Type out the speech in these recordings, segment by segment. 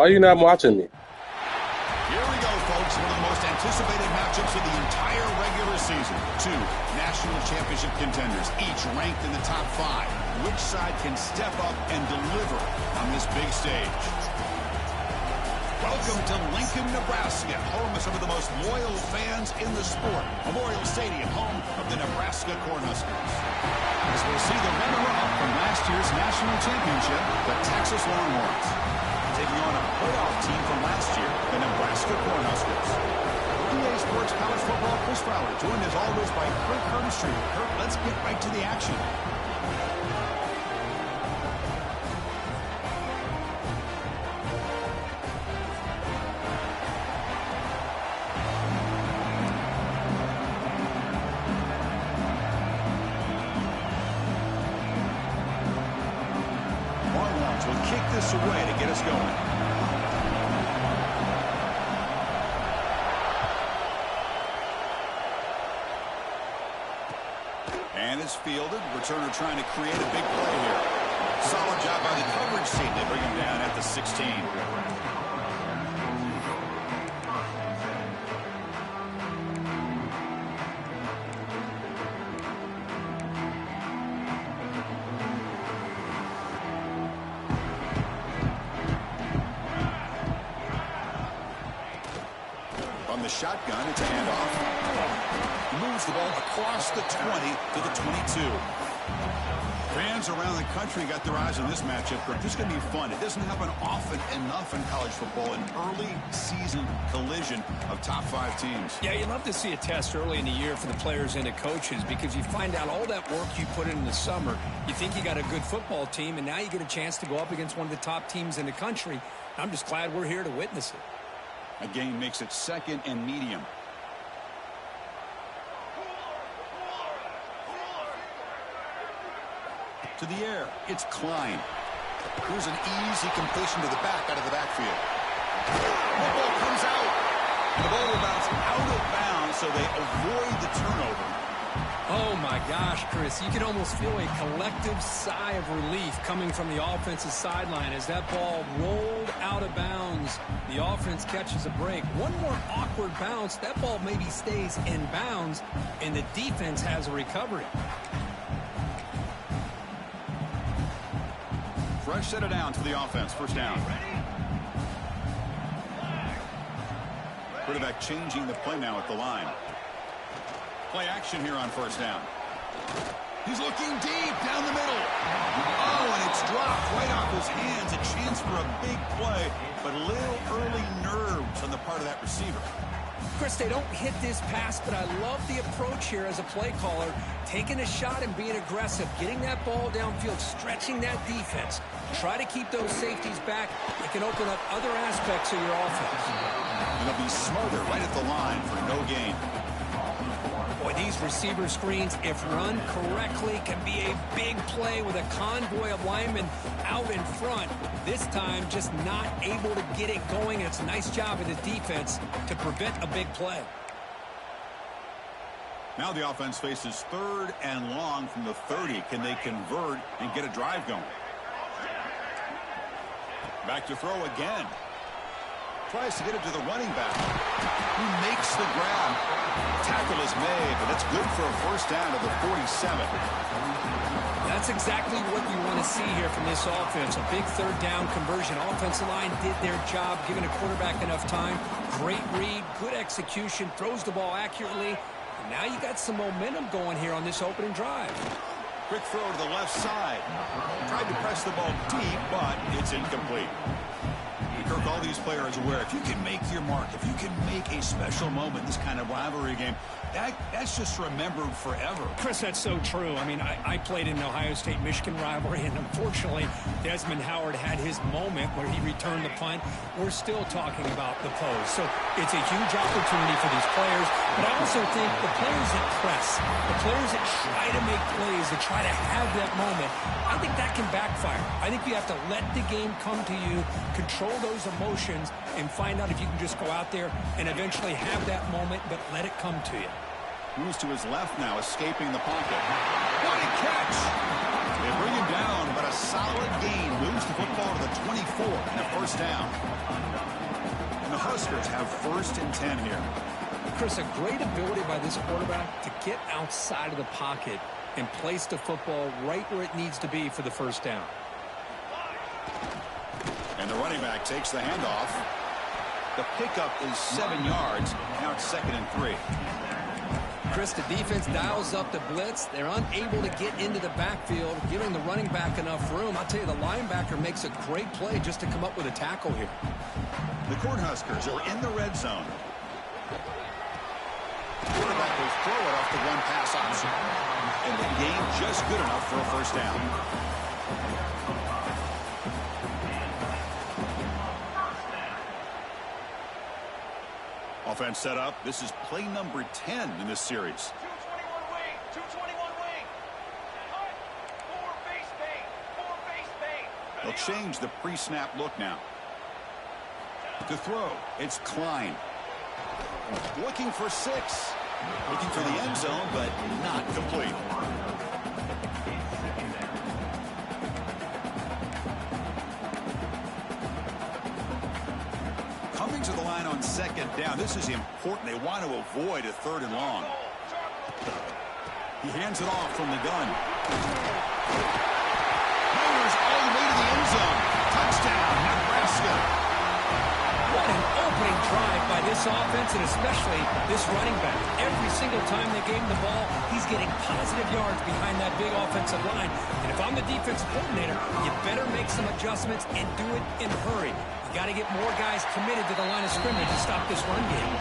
Why are you not watching me? Here we go, folks. One of the most anticipated matchups of the entire regular season. Two national championship contenders, each ranked in the top 5. Which side can step up and deliver on this big stage? Welcome to Lincoln, Nebraska, home of some of the most loyal fans in the sport. Memorial Stadium, home of the Nebraska Cornhuskers. As we'll see the runner-up from last year's national championship, the Texas Longhorns, taking on a playoff team from last year, the Nebraska Cornhuskers. EA Sports College Football, Chris Fowler, joined as always by Kurt Hermstreet. Kurt, let's get right to the action. Will kick this away to get us going. And it's fielded. Returner trying to create a big play here. Solid job by the coverage team. They bring him down at the 16. From the shotgun, it's a handoff. Moves the ball across the 20 to the 22. Fans around the country got their eyes on this matchup. This is going to be fun. It doesn't happen often enough in college football. An early season collision of top 5 teams. Yeah, you love to see a test early in the year for the players and the coaches because you find out all that work you put in the summer. You think you got a good football team, and now you get a chance to go up against one of the top teams in the country. I'm just glad we're here to witness it. A gain makes it 2nd and medium. To the air, it's Klein. Here's an easy completion to the back out of the backfield. The ball comes out. And the ball will bounce out of bounds, so they avoid the turnover. Oh, my gosh, Chris. You can almost feel a collective sigh of relief coming from the offensive sideline as that ball rolled out of bounds. The offense catches a break. One more awkward bounce. That ball maybe stays in bounds, and the defense has a recovery. Fresh set it down to the offense. First down. Quarterback changing the play now at the line. Play action here on first down. He's looking deep down the middle. Oh, and it's dropped right off his hands. A chance for a big play, but a little early nerves on the part of that receiver. Chris, they don't hit this pass, but I love the approach here as a play caller. Taking a shot and being aggressive, getting that ball downfield, stretching that defense. Try to keep those safeties back. It can open up other aspects of your offense. And they'll be smarter right at the line for no gain. Boy, these receiver screens, if run correctly, can be a big play with a convoy of linemen out in front. This time, just not able to get it going. It's a nice job of the defense to prevent a big play. Now the offense faces 3rd and long from the 30. Can they convert and get a drive going? Back to throw again. Tries to get it to the running back, who makes the grab. Tackle is made, but that's good for a first down to the 47. That's exactly what you want to see here from this offense. A big 3rd down conversion. Offensive line did their job, giving a quarterback enough time. Great read, good execution, throws the ball accurately. And now you got some momentum going here on this opening drive. Quick throw to the left side. Tried to press the ball deep, but it's incomplete. Kirk, all these players aware, if you can make your mark, if you can make a special moment, this kind of rivalry game, that's just remembered forever. Chris, that's so true. I mean, I played in the Ohio State-Michigan rivalry, and unfortunately, Desmond Howard had his moment where he returned the punt. We're still talking about the pose. So it's a huge opportunity for these players, but I also think the players that press, the players that try to make plays, that try to have that moment, I think that can backfire. I think you have to let the game come to you, control those emotions, and find out if you can just go out there and eventually have that moment, but let it come to you. Moves to his left now, escaping the pocket. What a catch! They bring him down about a a solid gain. Moves the football to the 24 and a first down. And the Huskers have 1st and 10 here. Chris, a great ability by this quarterback to get outside of the pocket and place the football right where it needs to be for the first down. And the running back takes the handoff. The pickup is 7 yards. Now it's 2nd and 3. Chris, the defense dials up the blitz. They're unable to get into the backfield, giving the running back enough room. I'll tell you, the linebacker makes a great play just to come up with a tackle here. The Cornhuskers are in the red zone. The quarterback will throw it off the one-pass option. And the game just good enough for a first down. Offense set up. This is play number 10 in this series. 221 wing. 221 wing. Cut. 4 base bait. 4 base bait. They'll change the pre-snap look now. To throw, it's Klein. Looking for 6. Looking for the end zone, but not complete. Coming to the line on 2nd down. This is important. They want to avoid a 3rd and long. He hands it off from the gun. Movers all the way to the end zone. Touchdown, Nebraska. What an opening drive by this offense, and especially this running back. Every single time they gave him the ball, he's getting positive yards behind that big offensive line. And if I'm the defensive coordinator, you better make some adjustments and do it in a hurry. You got to get more guys committed to the line of scrimmage to stop this run game.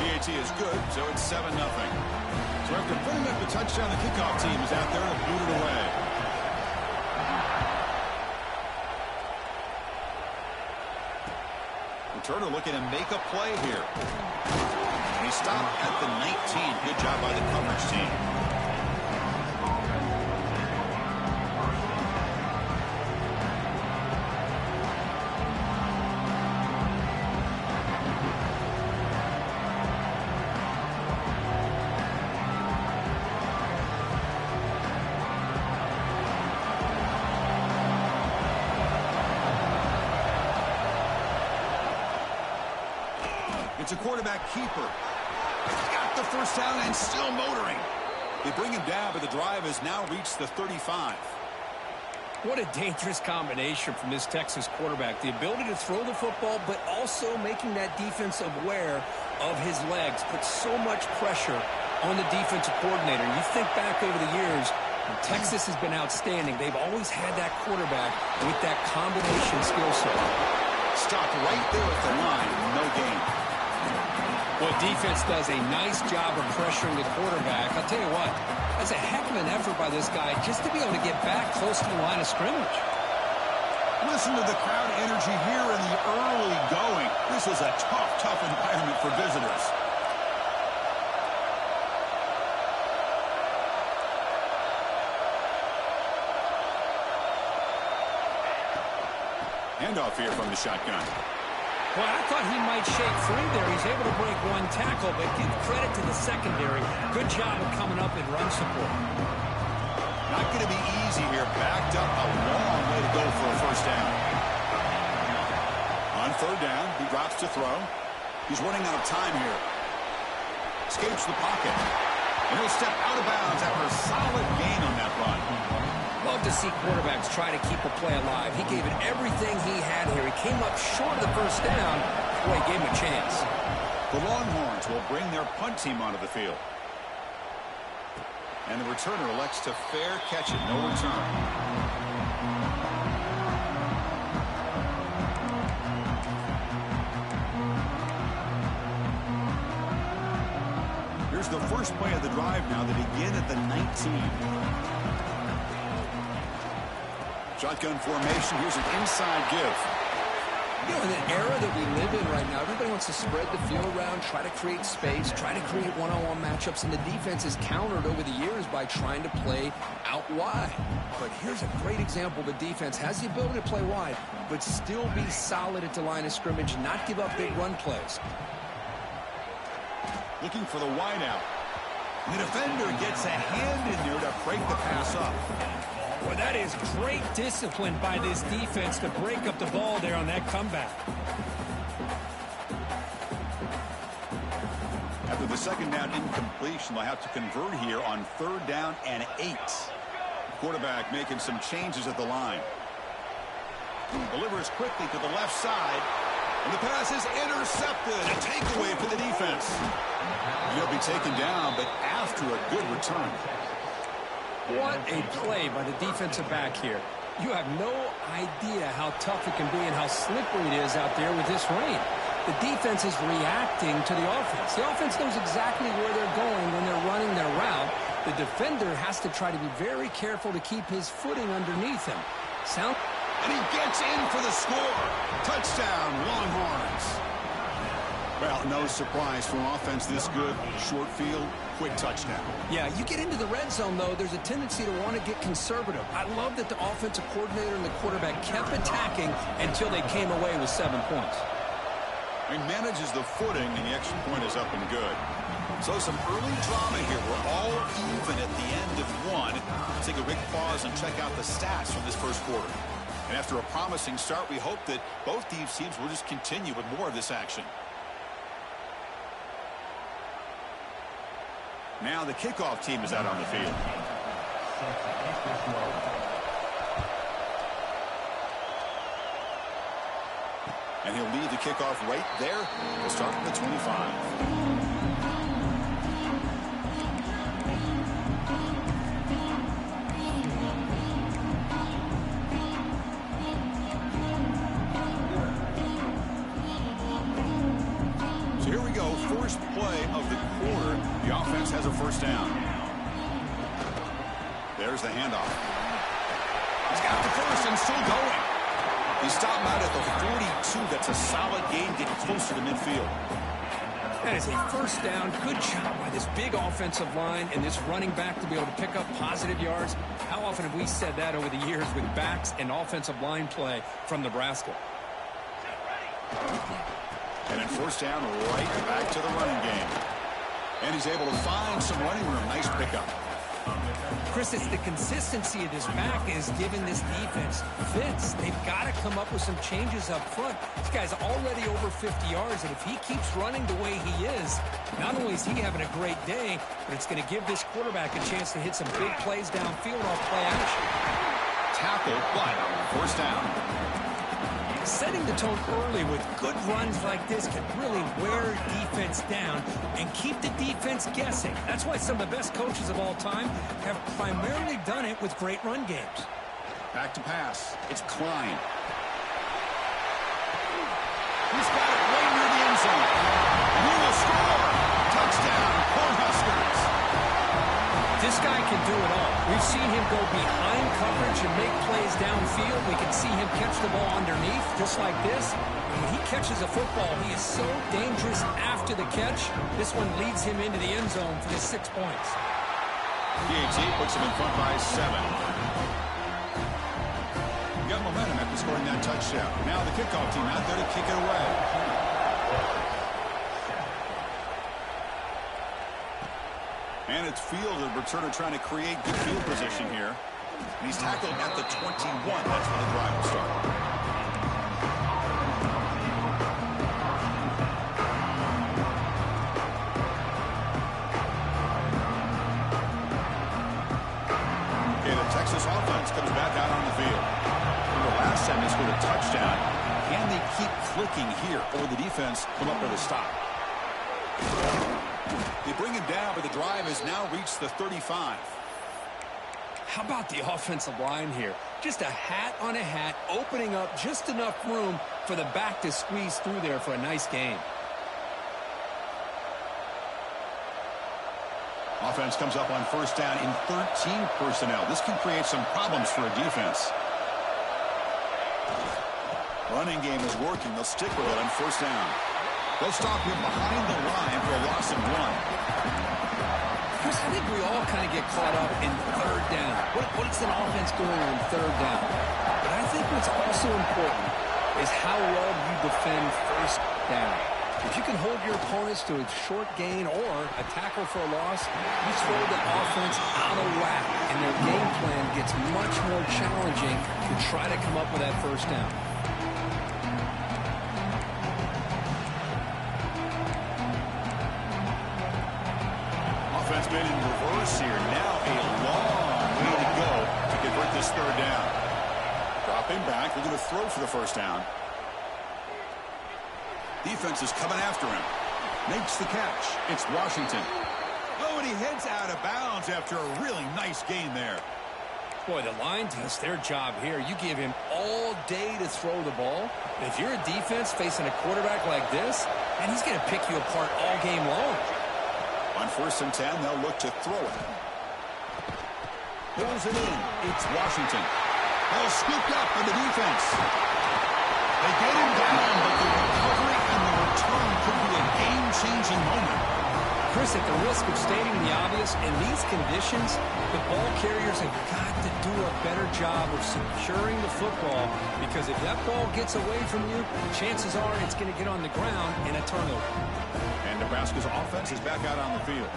PAT is good, so it's 7-0. So after putting up the touchdown, the kickoff team is out there to boot it away. Turner looking to make a play here. And he stopped at the 19. Good job by the coverage team. It's a quarterback keeper. Got the first down and still motoring. They bring him down, but the drive has now reached the 35. What a dangerous combination from this Texas quarterback. The ability to throw the football, but also making that defense aware of his legs. Put so much pressure on the defensive coordinator. You think back over the years, Texas has been outstanding. They've always had that quarterback with that combination skill set. Stopped right there at the line. No gain. Well, defense does a nice job of pressuring the quarterback. I'll tell you what, that's a heck of an effort by this guy just to be able to get back close to the line of scrimmage. Listen to the crowd energy here in the early going. This is a tough environment for visitors. Handoff here from the shotgun. Well, I thought he might shake free there. He's able to break one tackle, but give credit to the secondary. Good job of coming up in run support. Not going to be easy here. Backed up a long way to go for a first down. On 3rd down, he drops to throw. He's running out of time here. Escapes the pocket. And he'll step out of bounds after a solid gain on that run. Love to see quarterbacks try to keep a play alive. He gave it everything he had here. He came up short of the first down. Boy, he gave him a chance. The Longhorns will bring their punt team onto the field. And the returner elects to fair catch it. No return. Here's the first play of the drive now. They begin at the 19. Shotgun formation. Here's an inside give. You know, in the era that we live in right now, everybody wants to spread the field around, try to create space, try to create one-on-one matchups, and the defense is countered over the years by trying to play out wide. But here's a great example. The defense has the ability to play wide, but still be solid at the line of scrimmage and not give up big run plays. Looking for the wide out. The defender gets a hand in there to break the pass up. Well, that is great discipline by this defense to break up the ball there on that comeback. After the second down incompletion, they'll have to convert here on 3rd down and 8. Quarterback making some changes at the line. Delivers quickly to the left side. And the pass is intercepted. A takeaway for the defense. He'll be taken down, but after a good return. What a play by the defensive back here. You have no idea how tough it can be and how slippery it is out there with this rain. The defense is reacting to the offense. The offense knows exactly where they're going when they're running their route. The defender has to try to be very careful to keep his footing underneath him. And he gets in for the score. Touchdown, Longhorns. Well, no surprise for an offense this good. Short field, quick touchdown. Yeah, you get into the red zone, though, there's a tendency to want to get conservative. I love that the offensive coordinator and the quarterback kept attacking until they came away with 7 points. He manages the footing, and the extra point is up and good. So some early drama here. We're all even at the end of one. Let's take a quick pause and check out the stats from this first quarter. And after a promising start, we hope that both these teams will just continue with more of this action. Now the kickoff team is out on the field. And he'll lead the kickoff right there. We'll start from the 25. First play of the quarter. The offense has a first down. There's the handoff. He's got the first and still going. He stopped out at the 42. That's a solid gain, getting closer to midfield. That is a first down. Good job by this big offensive line and this running back to be able to pick up positive yards. How often have we said that over the years with backs and offensive line play from Nebraska? And then first down, right back to the running game. And he's able to find some running room. Nice pickup. Chris, it's the consistency of this back is giving this defense fits. They've got to come up with some changes up front. This guy's already over 50 yards, and if he keeps running the way he is, not only is he having a great day, but it's going to give this quarterback a chance to hit some big plays downfield off play action. Tackle, but first down. Setting the tone early with good runs like this can really wear defense down and keep the defense guessing. That's why some of the best coaches of all time have primarily done it with great run games. Back to pass. It's Klein. He's got it right near the end zone. And he will score. Touchdown, Cornhuskers. This guy can do it all. We've seen him go behind coverage and make plays downfield. We can see him catch the ball underneath, just like this. When he catches a football, he is so dangerous after the catch. This one leads him into the end zone for the 6 points. PAT puts him in front by 7. Got momentum after scoring that touchdown. Now the kickoff team out there to kick it away. And it's field, the returner trying to create good field position here. And he's tackled at the 21. That's where the drive will start. Okay, the Texas offense comes back out on the field. The last time they scored a touchdown. Can they keep clicking here, or the defense come up with a stop? They bring him down, but the drive has now reached the 35. How about the offensive line here? Just a hat on a hat, opening up just enough room for the back to squeeze through there for a nice gain. Offense comes up on first down in 13 personnel. This can create some problems for a defense. Running game is working. They'll stick with it on first down. They'll stop him behind the line for a loss of 1. Chris, I think we all kind of get caught up in third down. What's an offense doing on third down? But I think what's also important is how well you defend first down. If you can hold your opponents to a short gain or a tackle for a loss, you throw the offense out of whack, and their game plan gets much more challenging to try to come up with that first down. Offense made in reverse here. Now a long way to go to convert this third down. Dropping back. They're going to throw for the first down. Defense is coming after him. Makes the catch. It's Washington. Oh, and he heads out of bounds after a really nice gain there. Boy, the line does their job here. You give him all day to throw the ball. If you're a defense facing a quarterback like this, and he's going to pick you apart all game long. On 1st and 10, they'll look to throw it. Pulls it in. It's Washington. Ball scooped up by the defense. They get him down, but the recovery and the return could be a game-changing moment. Chris, at the risk of stating the obvious, in these conditions, the ball carriers have got to do a better job of securing the football, because if that ball gets away from you, chances are it's going to get on the ground in a turnover. And Nebraska's offense is back out on the field.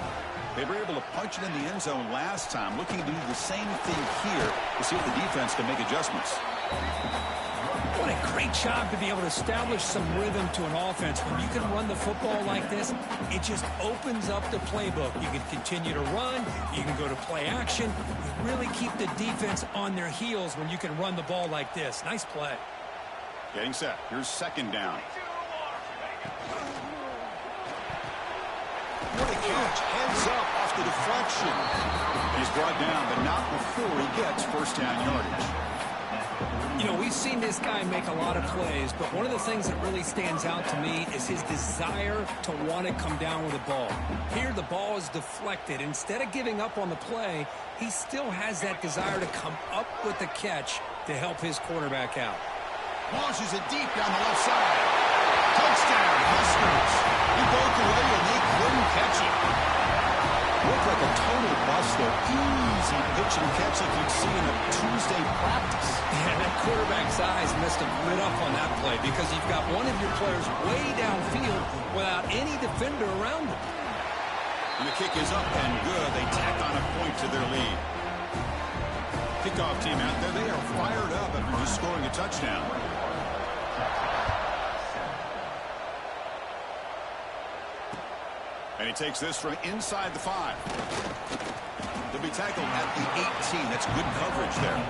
They were able to punch it in the end zone last time, looking to do the same thing here to see if the defense can make adjustments. What a great job to be able to establish some rhythm to an offense. When you can run the football like this, it just opens up the playbook. You can continue to run. You can go to play action. You really keep the defense on their heels when you can run the ball like this. Nice play. Getting set. Here's 2nd down. What a catch. Heads up off the deflection. He's brought down, but not before he gets 1st down yardage. You know, we've seen this guy make a lot of plays, but one of the things that really stands out to me is his desire to want to come down with the ball. Here, the ball is deflected. Instead of giving up on the play, he still has that desire to come up with the catch to help his quarterback out. Launches it deep down the left side. Touchdown, Huskers. He broke away and they couldn't catch it. Looked like a total bust, though. Easy pitch and catch like you'd see in a Tuesday practice. Yeah, that quarterback's eyes must have lit up on that play, because you've got one of your players way downfield without any defender around him. And the kick is up and good. They tack on a point to their lead. Kickoff team out there. They are fired up after just scoring a touchdown. And he takes this from inside the 5. They'll be tackled at the 18. That's good coverage there.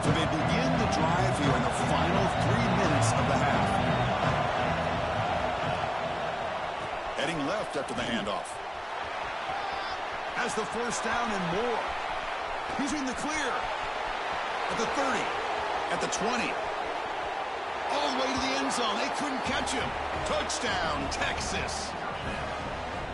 So they begin the drive here in the final 3 minutes of the half. Heading left after the handoff. Has the 1st down and more. He's in the clear. At the 30. At the 20. All the way to the end zone. They couldn't catch him. Touchdown, Texas.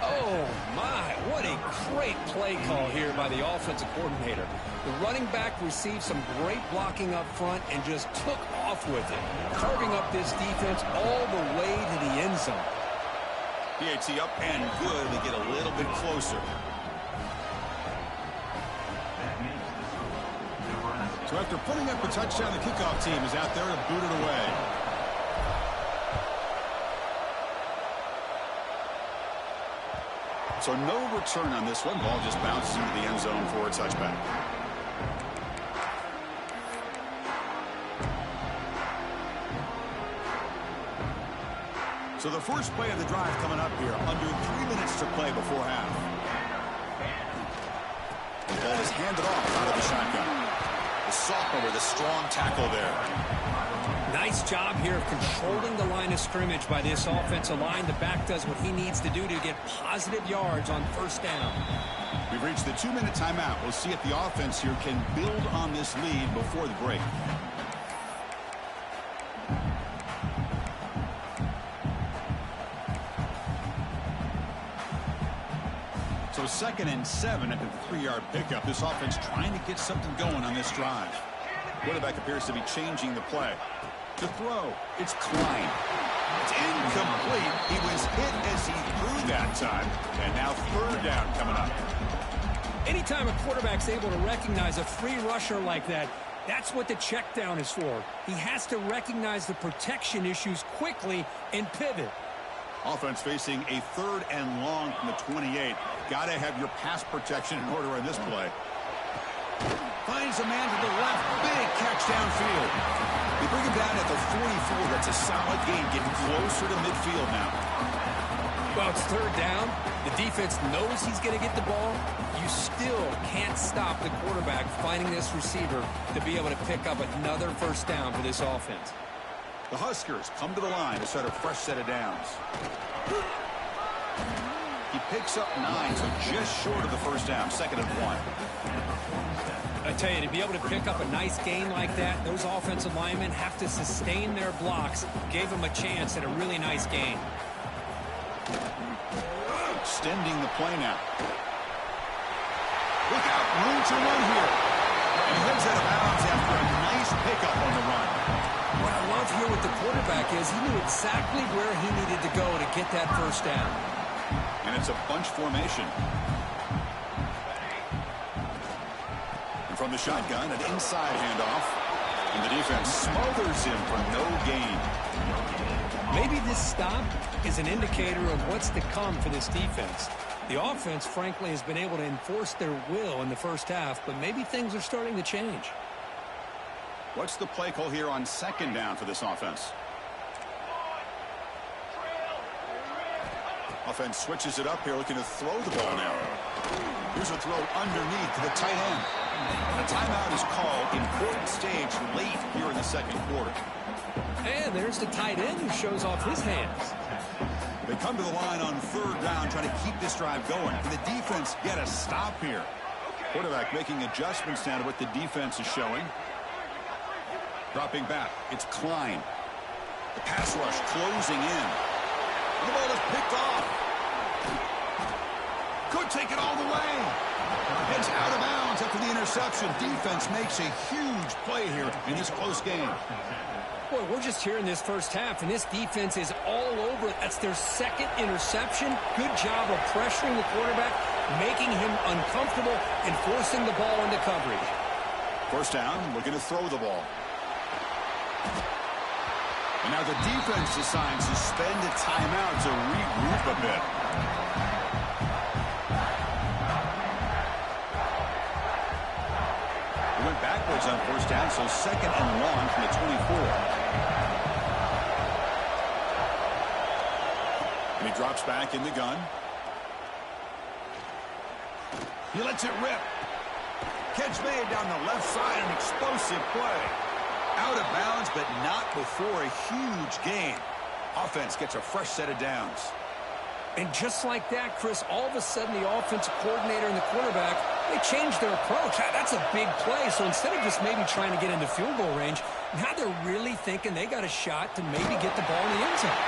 Oh, my. What a great play call here by the offensive coordinator. The running back received some great blocking up front and just took off with it, carving up this defense all the way to the end zone. PAT up and good. They get a little bit closer. So after putting up a touchdown, the kickoff team is out there to boot it away. So no return on this one. Ball just bounces into the end zone for a touchback. So the first play of the drive coming up here. Under 3 minutes to play before half. The ball is handed off out of the shotgun. The sophomore with a strong tackle there. Nice job here of controlling the line of scrimmage by this offensive line. The back does what he needs to do to get positive yards on 1st down. We've reached the 2-minute timeout. We'll see if the offense here can build on this lead before the break. So 2nd and 7 after the 3-yard pickup. This offense trying to get something going on this drive. Quarterback appears to be changing the play. To throw, it's Klein. It's incomplete. He was hit as he threw that time. And now third down coming up. Anytime a quarterback's able to recognize a free rusher like that, that's what the check down is for. He has to recognize the protection issues quickly and pivot. Offense facing a third and long from the 28. Got to have your pass protection in order on this play. Finds a man to the left. Big catch downfield. They bring him down at the 44. That's a solid gain, getting closer to midfield now. Well, it's third down. The defense knows he's going to get the ball. You still can't stop the quarterback finding this receiver to be able to pick up another first down for this offense. The Huskers come to the line to set a fresh set of downs. He picks up 9, so just short of the first down, 2nd and 1. I tell you, to be able to pick up a nice gain like that, those offensive linemen have to sustain their blocks. Gave them a chance at a really nice gain. Extending the play now. Look out, room to run here. And he heads out of bounds after a nice pickup on the run. What I love here with the quarterback is he knew exactly where he needed to go to get that first down. And it's a bunch formation. And from the shotgun, an inside handoff. And the defense smothers him for no gain. Maybe this stop is an indicator of what's to come for this defense. The offense, frankly, has been able to enforce their will in the first half, but maybe things are starting to change. What's the play call here on 2nd down for this offense? Offense switches it up here, looking to throw the ball now. Here's a throw underneath to the tight end. A timeout is called. Important stage late here in the 2nd quarter. And there's the tight end who shows off his hands. They come to the line on 3rd down, trying to keep this drive going. Can the defense get a stop here? Quarterback making adjustments now to what the defense is showing. Dropping back, it's Klein. The pass rush closing in. The ball is picked off. Could take it all the way. Heads out of bounds after the interception. Defense makes a huge play here in this close game. Boy, we're just here in this first half, and this defense is all over it. That's their 2nd interception. Good job of pressuring the quarterback, making him uncomfortable, and forcing the ball into coverage. First down, looking to throw the ball. And now the defense decides to spend a timeout to regroup a bit. He went backwards on first down, so 2nd and 1 from the 24. And he drops back in the gun. He lets it rip. Catch made down the left side, an explosive play. Out of bounds, but not before a huge gain. Offense gets a fresh set of downs. And just like that, Chris, all of a sudden the offensive coordinator and the quarterback, they changed their approach. That's a big play. So instead of just maybe trying to get into field goal range, now they're really thinking they got a shot to maybe get the ball in the end zone.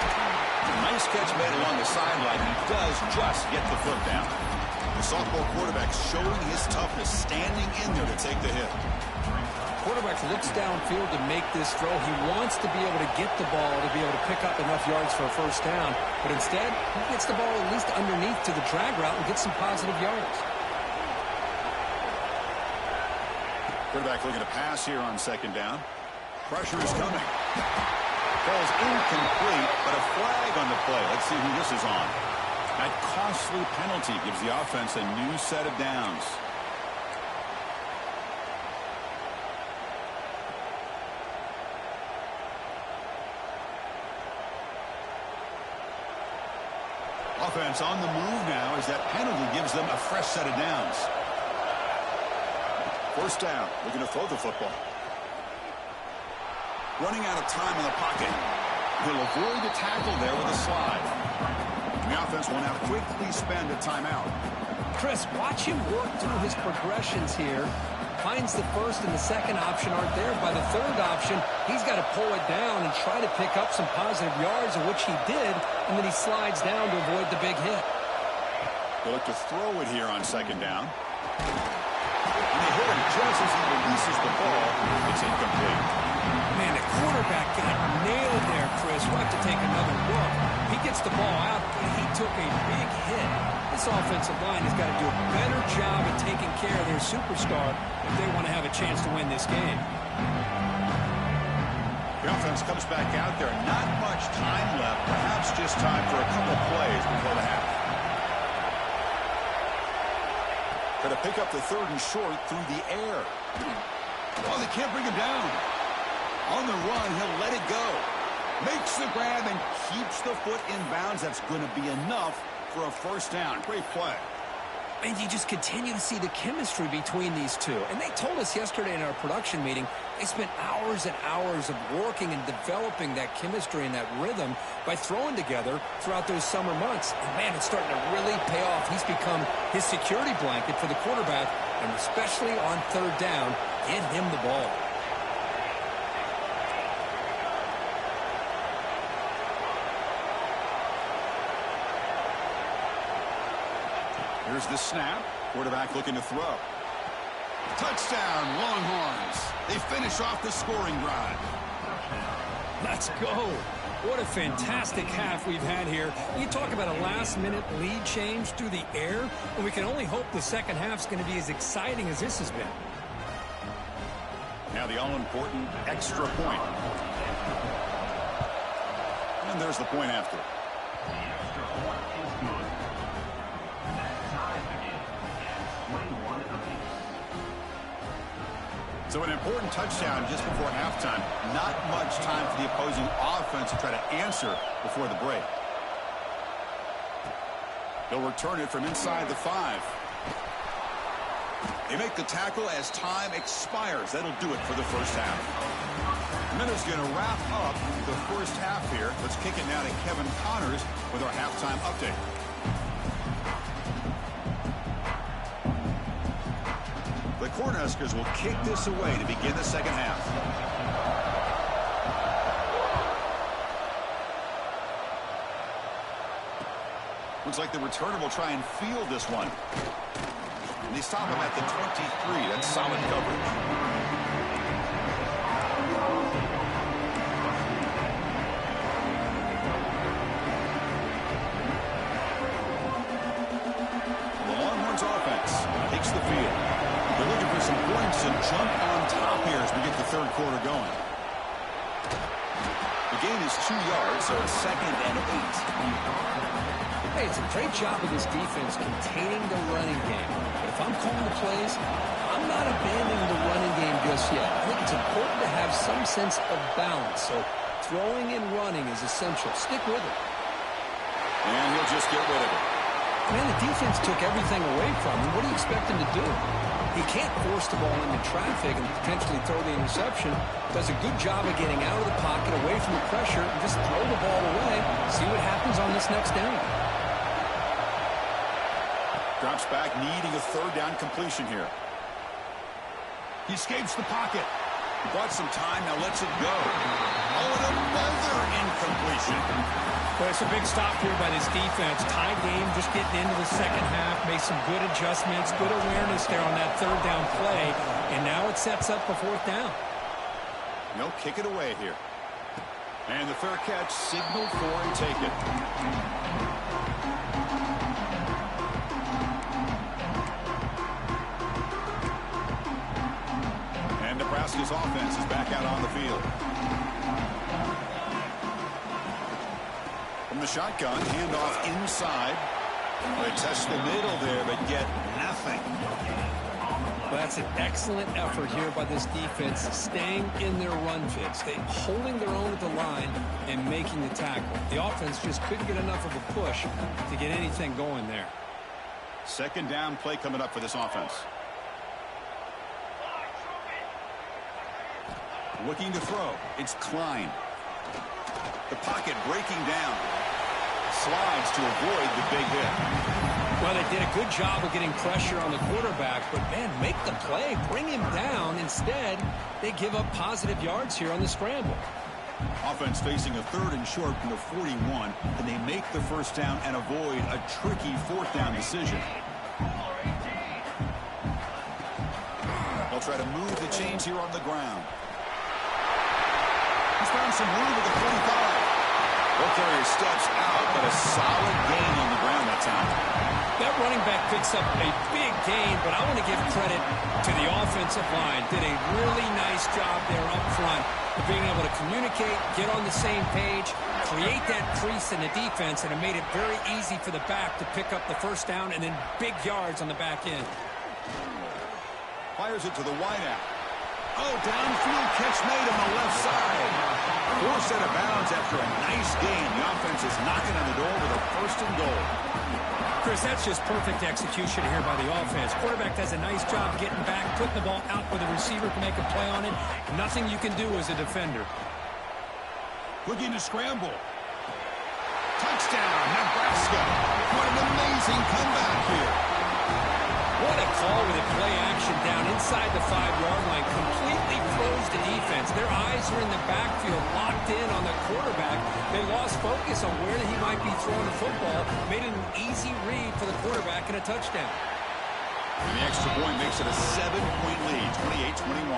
Nice catch made along the sideline. He does just get the foot down. The sophomore quarterback showing his toughness, standing in there to take the hit. Quarterback looks downfield to make this throw. He wants to be able to get the ball to be able to pick up enough yards for a first down. But instead, he gets the ball at least underneath to the drag route and gets some positive yards. Quarterback looking to pass here on 2nd down. Pressure is coming. Ball's incomplete, but a flag on the play. Let's see who this is on. That costly penalty gives the offense a new set of downs. Offense on the move now as that penalty gives them a fresh set of downs. First down, looking to throw the football. Running out of time in the pocket. He'll avoid the tackle there with a slide. And the offense will now quickly spend a timeout. Chris, watch him work through his progressions here. Finds the first and the second option aren't there. By the third option, he's got to pull it down and try to pick up some positive yards, of which he did, and then he slides down to avoid the big hit. They look to throw it here on 2nd down. And they hit him just as he releases the ball. It's incomplete. Man, the quarterback got nailed there, Chris. we'll have to take another look. He gets the ball out, but he took a big hit. This offensive line has got to do a better job at taking care of their superstar if they want to have a chance to win this game. The offense comes back out there. Not much time left. Perhaps just time for a couple plays before the half. Going to pick up the 3rd and short through the air. Oh, they can't bring him down. On the run, he'll let it go. Makes the grab and keeps the foot in bounds. That's going to be enough for a first down. Great play. And you just continue to see the chemistry between these two. And they told us yesterday in our production meeting, they spent hours and hours of working and developing that chemistry and that rhythm by throwing together throughout those summer months. And, man, it's starting to really pay off. He's become his security blanket for the quarterback, and especially on 3rd down, get him the ball. Here's the snap. Quarterback looking to throw. Touchdown, Longhorns. They finish off the scoring drive. Let's go. What a fantastic half we've had here. You talk about a last-minute lead change through the air, and we can only hope the second half's going to be as exciting as this has been. Now the all-important extra point. And there's the point after. So an important touchdown just before halftime. Not much time for the opposing offense to try to answer before the break. They'll return it from inside the 5. They make the tackle as time expires. That'll do it for the first half. Minnows going to wrap up the first half here. Let's kick it now to Kevin Connors with our halftime update. The Cornhuskers will kick this away to begin the second half. Looks like the returner will try and field this one. And they stop him at the 23. That's solid coverage. The Longhorns offense takes the field. They're looking for some points and jump on top here as we get the 3rd quarter going. The gain is 2 yards, so it's 2nd and 8. Hey, it's a great job of this defense containing the running game. But if I'm calling the plays, I'm not abandoning the running game just yet. I think it's important to have some sense of balance. So throwing and running is essential. Stick with it. And he'll just get rid of it. Man, the defense took everything away from him. What do you expect him to do? He can't force the ball into traffic and potentially throw the interception. Does a good job of getting out of the pocket, away from the pressure, and just throw the ball away. See what happens on this next down. Drops back, needing a 3rd down completion here. He escapes the pocket. He bought some time, now lets it go. Oh, and another incompletion. Well, it's a big stop here by this defense. Tie game, just getting into the second half. Made some good adjustments, good awareness there on that 3rd down play. And now it sets up the 4th down. They'll kick it away here. And the fair catch signaled for and taken. And Nebraska's offense is back out on the field. From the shotgun, handoff inside. They test the middle there, but get nothing. Well, that's an excellent effort here by this defense, staying in their run fits. They holding their own at the line and making the tackle. The offense just couldn't get enough of a push to get anything going there. 2nd down play coming up for this offense. Looking to throw. It's Klein. The pocket breaking down. Slides to avoid the big hit. Well, they did a good job of getting pressure on the quarterback, but, man, make the play. Bring him down. Instead, they give up positive yards here on the scramble. Offense facing a 3rd and short from the 41, and they make the first down and avoid a tricky 4th down decision. They'll try to move the chains here on the ground. He's found some room at the 45. Ball carrier steps out, but a solid gain on the ground that time. That running back picks up a big gain, but I want to give credit to the offensive line. Did a really nice job there up front of being able to communicate, get on the same page, create that crease in the defense, and it made it very easy for the back to pick up the first down and then big yards on the back end. Fires it to the wideout. Oh, downfield catch made on the left side. Forced out of bounds after a nice gain. The offense is knocking on the door with a first and goal. Chris, that's just perfect execution here by the offense. Quarterback does a nice job getting back, putting the ball out where the receiver can make a play on it. Nothing you can do as a defender. Looking to scramble. Touchdown, Nebraska. What an amazing comeback here. What a call with a play action down inside the 5-yard line. Completely froze the defense. Their eyes are in the backfield, locked in on the quarterback. They lost focus on where he might be throwing the football. Made it an easy read for the quarterback and a touchdown. And the extra point makes it a 7-point lead, 28-21.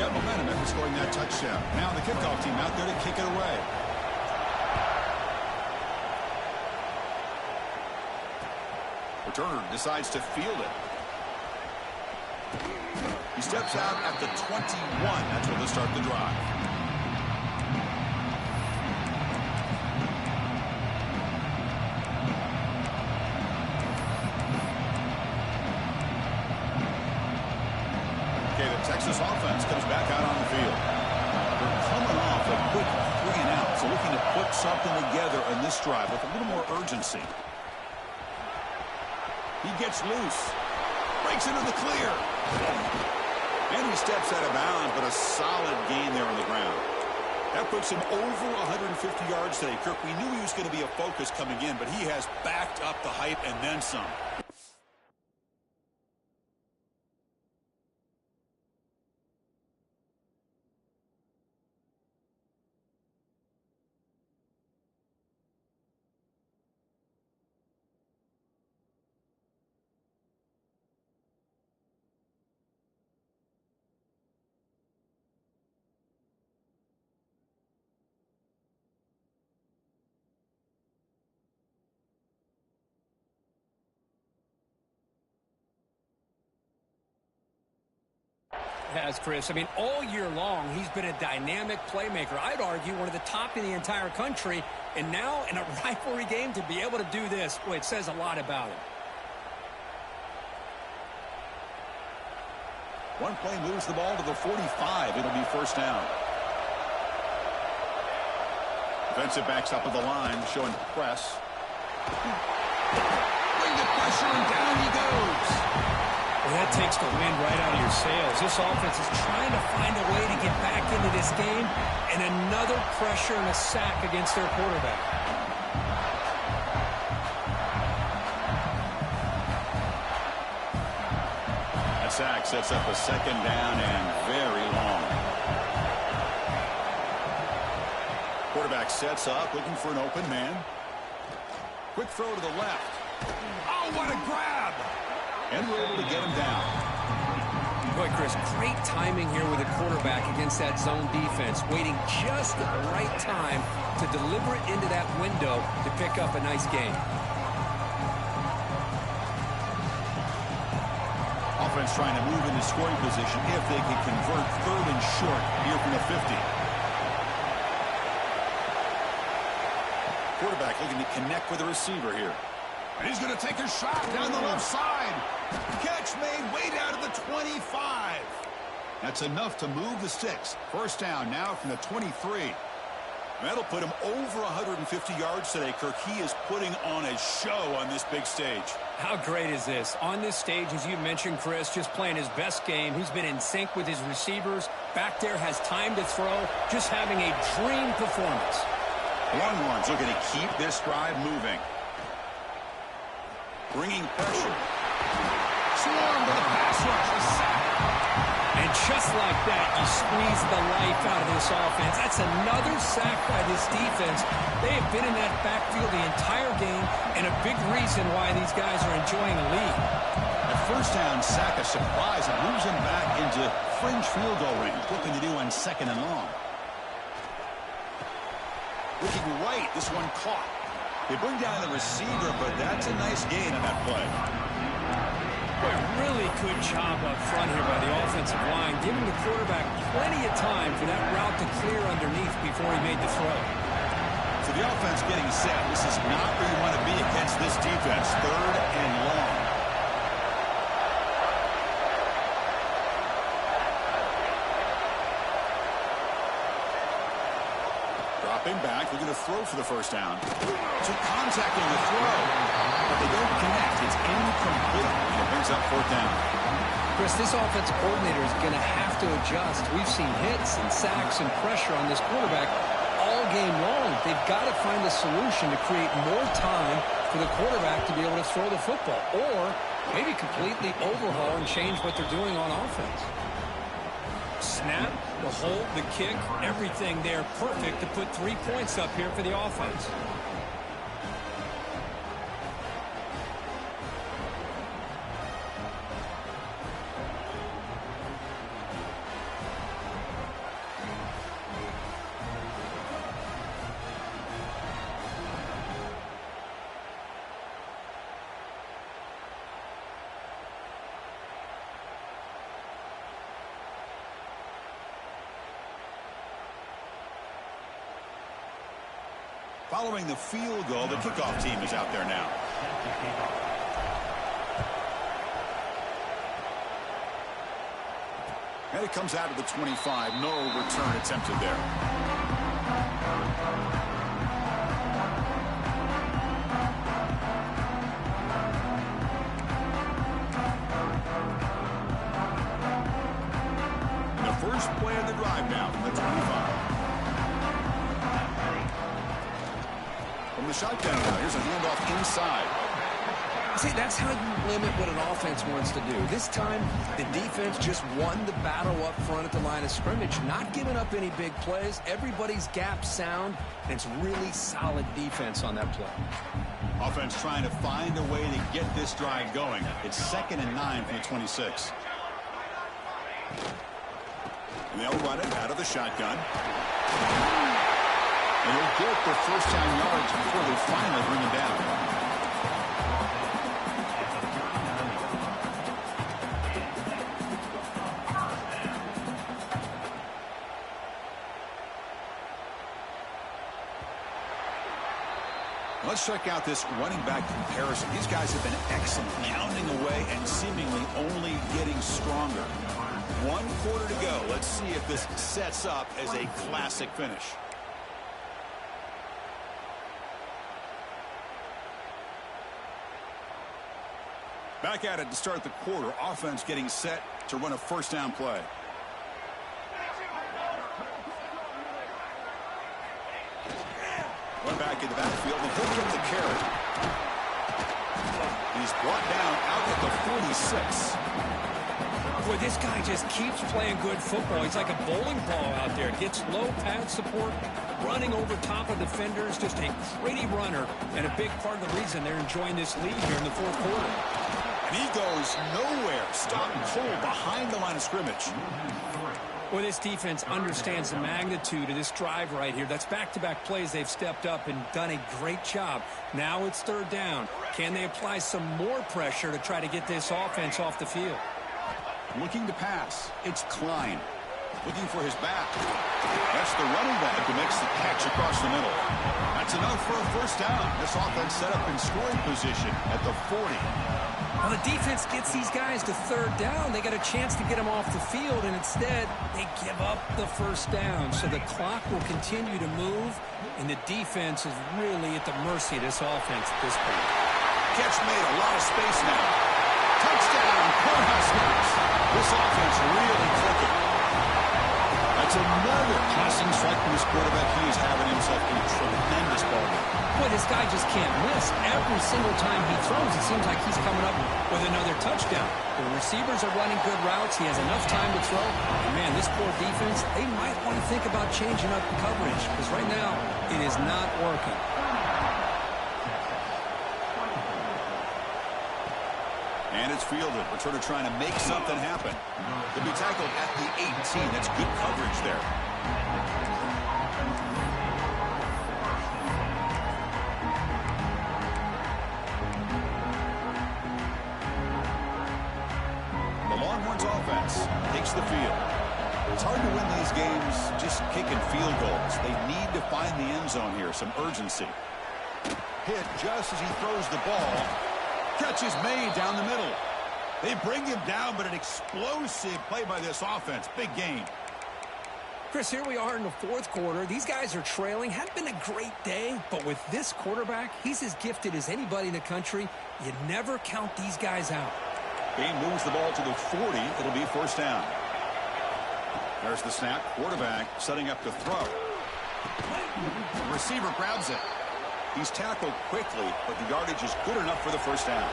Got momentum after scoring that touchdown. Now the kickoff team out there to kick it away. Returner decides to field it. He steps out at the 21. That's where they'll start the drive. Okay, the Texas offense comes back out on the field. They're coming off a quick 3-and-out, so looking to put something together in this drive with a little more urgency. He gets loose. Breaks into the clear. And he steps out of bounds, but a solid gain there on the ground. That puts him over 150 yards today. Kirk, we knew he was going to be a focus coming in, but he has backed up the hype and then some. Has, Chris. I mean, all year long, he's been a dynamic playmaker. I'd argue one of the top in the entire country. And now in a rivalry game to be able to do this, boy, it says a lot about him. One play moves the ball to the 45. It'll be first down. Defensive backs up at the line, showing press. Bring the pressure, and down he goes. Well, that takes the wind right out of your sails. This offense is trying to find a way to get back into this game, and another pressure and a sack against their quarterback. That sack sets up a second down and very long. Quarterback sets up, looking for an open man. Quick throw to the left. Oh, what a grab! And we're able to get him down. Boy, Chris, great timing here with the quarterback against that zone defense, waiting just at the right time to deliver it into that window to pick up a nice gain. Offense trying to move into scoring position if they can convert third and short here from the 50. Quarterback looking to connect with the receiver here. And he's going to take a shot down the left side. Catch made way down to the 25. That's enough to move the sticks. First down now from the 23. That'll put him over 150 yards today, Kirk. He is putting on a show on this big stage. How great is this? On this stage, as you mentioned, Chris, just playing his best game. He's been in sync with his receivers. Back there, has time to throw. Just having a dream performance. Longhorns looking to keep this drive moving. Bringing pressure. Swarm to the pass rush. A sack. And just like that, you squeeze the life out of this offense. That's another sack by this defense. They have been in that backfield the entire game, and a big reason why these guys are enjoying a lead. At first down sack, a surprise. It moves him back into fringe field goal range. Looking to do on 2nd and long. Looking right. This one caught. They bring down the receiver, but that's a nice gain on that play. A really good job up front here by the offensive line, giving the quarterback plenty of time for that route to clear underneath before he made the throw. So the offense getting set. This is not where you want to be against this defense. 3rd and long. Dropping back, they're going to throw for the first down. Took contact on the throw, but they don't connect. It's incomplete, and it brings up 4th down. Chris, this offensive coordinator is going to have to adjust. We've seen hits and sacks and pressure on this quarterback all game long. They've got to find a solution to create more time for the quarterback to be able to throw the football, or maybe completely overhaul and change what they're doing on offense. Snap, the hold, the kick, everything there perfect to put 3 points up here for the offense. Following the field goal, the kickoff team is out there now. And it comes out of the 25. No return attempted there. And the first play of the drive now from the 25. From the shotgun now, here's a handoff inside. See, that's how you limit what an offense wants to do. This time, the defense just won the battle up front at the line of scrimmage, not giving up any big plays. Everybody's gap sound, and it's really solid defense on that play. Offense trying to find a way to get this drive going. It's 2nd and 9 from the 26. And they'll run it out of the shotgun. And they'll get the first down yards before they finally bring him down. Let's check out this running back comparison. These guys have been excellent, pounding away and seemingly only getting stronger. 1 quarter to go. Let's see if this sets up as a classic finish. Back at it to start the quarter. Offense getting set to run a first down play. One back in the backfield, and he'll get the carry. He's brought down out at the 46. Boy, this guy just keeps playing good football. He's like a bowling ball out there. Gets low pad support, running over top of defenders. Just a pretty runner, and a big part of the reason they're enjoying this lead here in the 4th quarter. And he goes nowhere. Stopped cold behind the line of scrimmage. Well, this defense understands the magnitude of this drive right here. That's back-to-back plays. They've stepped up and done a great job. Now it's 3rd down. Can they apply some more pressure to try to get this offense off the field? Looking to pass. It's Klein. Looking for his back. That's the running back who makes the catch across the middle. That's enough for a first down. This offense set up in scoring position at the 40. Well, the defense gets these guys to 3rd down. They got a chance to get them off the field, and instead they give up the first down. So the clock will continue to move, and the defense is really at the mercy of this offense at this point. Catch made, a lot of space now. Touchdown, Cornhuskers. This offense really clicking. That's another passing strike from this quarterback. He is having himself a tremendous ball game. Boy, this guy just can't miss. Every single time he throws, it seems like he's coming up with another touchdown. The receivers are running good routes. He has enough time to throw. And, man, this poor defense, they might want to think about changing up coverage because right now it is not working. And it's fielded. Returner trying to make something happen. Could be tackled at the 18. That's good coverage there. The Longhorns offense takes the field. It's hard to win these games just kicking field goals. They need to find the end zone here, some urgency. Hit just as he throws the ball. Catch is made down the middle. They bring him down, but an explosive play by this offense. Big gain. Chris, here we are in the fourth quarter. These guys are trailing. Hadn't been a great day, but with this quarterback, he's as gifted as anybody in the country. You never count these guys out. Bain moves the ball to the 40. It'll be first down. There's the snap. Quarterback setting up to throw. The receiver grabs it. He's tackled quickly, but the yardage is good enough for the first down.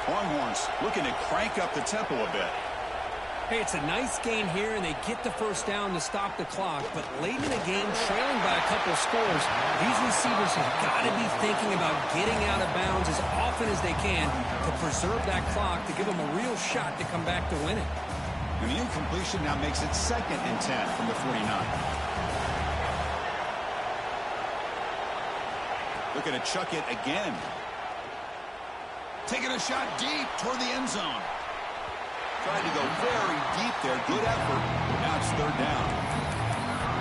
Longhorns looking to crank up the tempo a bit. Hey, it's a nice gain here, and they get the first down to stop the clock. But late in the game, trailing by a couple scores, these receivers have got to be thinking about getting out of bounds as often as they can to preserve that clock, to give them a real shot to come back to win it. And the incompletion now makes it 2nd and 10 from the 49. Looking to chuck it again. Taking a shot deep toward the end zone. Tried to go very deep there. Good effort. Now it's third down.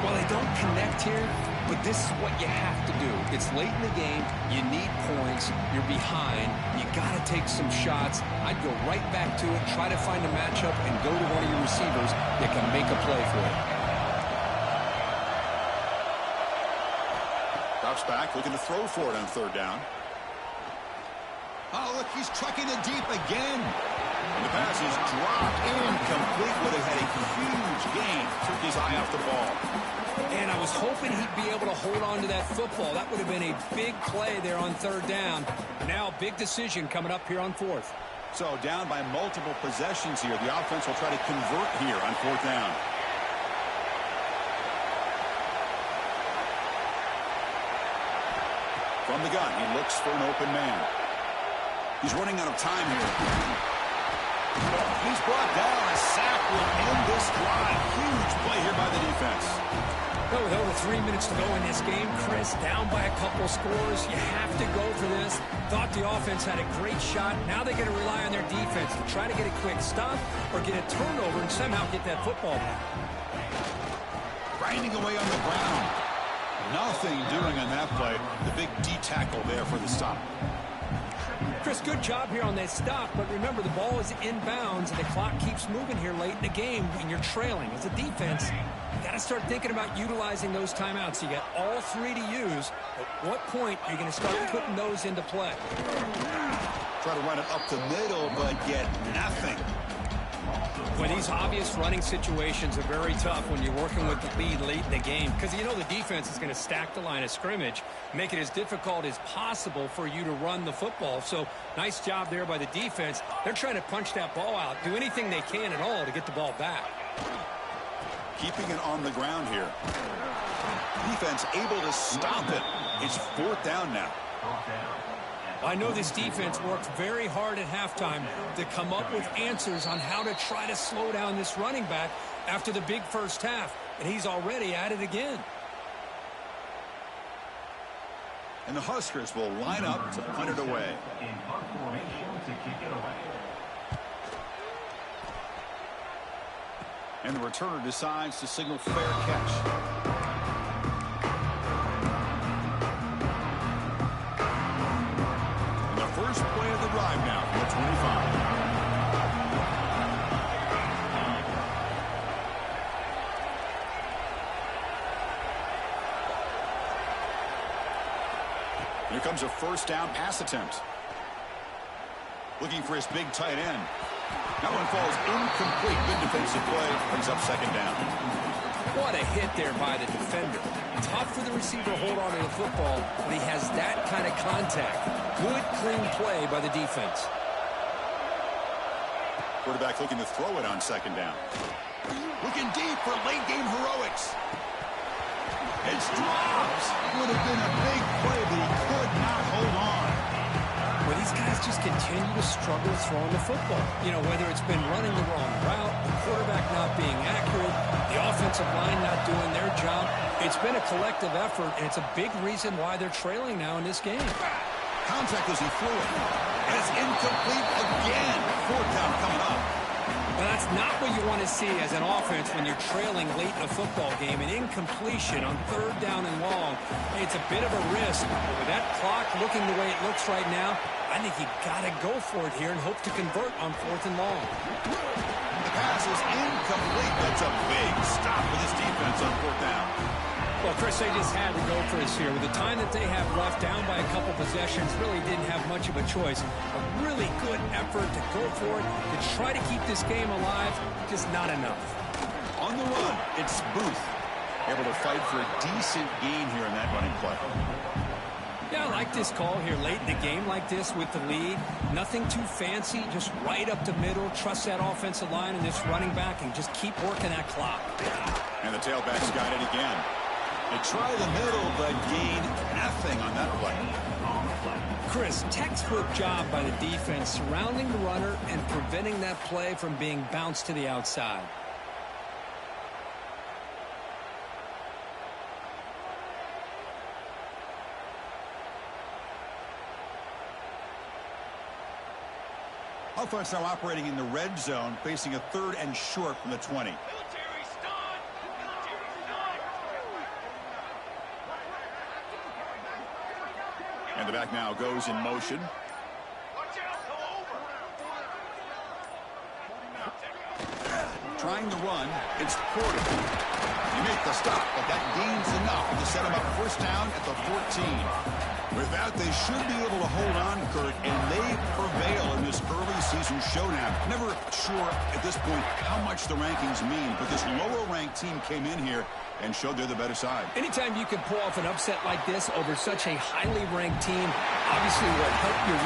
Well, they don't connect here, but this is what you have to do. It's late in the game. You need points. You're behind. You got to take some shots. I'd go right back to it, try to find a matchup, and go to one of your receivers that can make a play for it. Drops back, looking to throw for it on third down. Oh, look, he's trucking it deep again. And the pass is dropped incomplete, but it had a huge gain. Took his eye off the ball. And I was hoping he'd be able to hold on to that football. That would have been a big play there on third down. Now, big decision coming up here on fourth. So down by multiple possessions here. The offense will try to convert here on fourth down. From the gun, he looks for an open man. He's running out of time here. He's brought down. A sack will end this drive. Huge play here by the defense. Well, with over 3 minutes to go in this game, Chris, down by a couple scores. You have to go for this. Thought the offense had a great shot. Now they got to rely on their defense to try to get a quick stop or get a turnover and somehow get that football back. Grinding away on the ground. Nothing doing on that play. The big D tackle there for the stop. Chris, good job here on that stop, but remember, the ball is inbounds, and the clock keeps moving here late in the game, and you're trailing. As a defense, you got to start thinking about utilizing those timeouts. You got all three to use. At what point are you going to start putting those into play? Try to run it up the middle, but get nothing. Well, these obvious running situations are very tough when you're working with the lead late in the game, because you know the defense is going to stack the line of scrimmage, make it as difficult as possible for you to run the football. So nice job there by the defense. They're trying to punch that ball out, do anything they can at all to get the ball back. Keeping it on the ground here. Defense able to stop it. It's fourth down now. I know this defense worked very hard at halftime to come up with answers on how to try to slow down this running back after the big first half, and he's already at it again. And the Huskers will line up to punt it away. And the returner decides to signal fair catch. First play of the drive now from the 25. Here comes a first down pass attempt. Looking for his big tight end. That one falls incomplete. Good defensive play. Brings up second down. What a hit there by the defender. Tough for the receiver to hold on to the football, but he has that kind of contact. Good, clean play by the defense. Quarterback looking to throw it on second down. Looking deep for late game heroics. It's dropped. Would have been a big play, but he could not hold on. Well, these these guys just continue to struggle throwing the football. You know, whether it's been running the wrong route, the quarterback not being accurate, the offensive line not doing their job. It's been a collective effort, and it's a big reason why they're trailing now in this game. Contact as he flew it. And it's incomplete again. Fourth down coming up. Well, that's not what you want to see as an offense when you're trailing late in a football game. An incompletion on third down and long. It's a bit of a risk. But with that clock looking the way it looks right now, I think you got to go for it here and hope to convert on fourth and long. The pass is incomplete. That's a big stop for this defense on fourth down. Well, Chris, they just had to go for this here. With the time that they have left, down by a couple possessions, really didn't have much of a choice. A really good effort to go for it, to try to keep this game alive, just not enough. On the run, it's Booth. Able to fight for a decent gain here in that running play. Yeah, I like this call here late in the game like this with the lead. Nothing too fancy, just right up the middle. Trust that offensive line and this running back and just keep working that clock. And the tailback's got it again. They try the middle, but gain nothing on that play. Chris, textbook job by the defense surrounding the runner and preventing that play from being bounced to the outside. Offense now operating in the red zone, facing a 3rd and short from the 20. And the back now goes in motion. Trying to run, it's Porter. He makes the stop, but that gains enough to set him up first down at the 14. With that, they should be able to hold on, Kurt, and they prevail in this early season showdown. Never sure at this point how much the rankings mean, but this lower-ranked team came in here and showed they're the better side. Anytime you can pull off an upset like this over such a highly ranked team, obviously will help your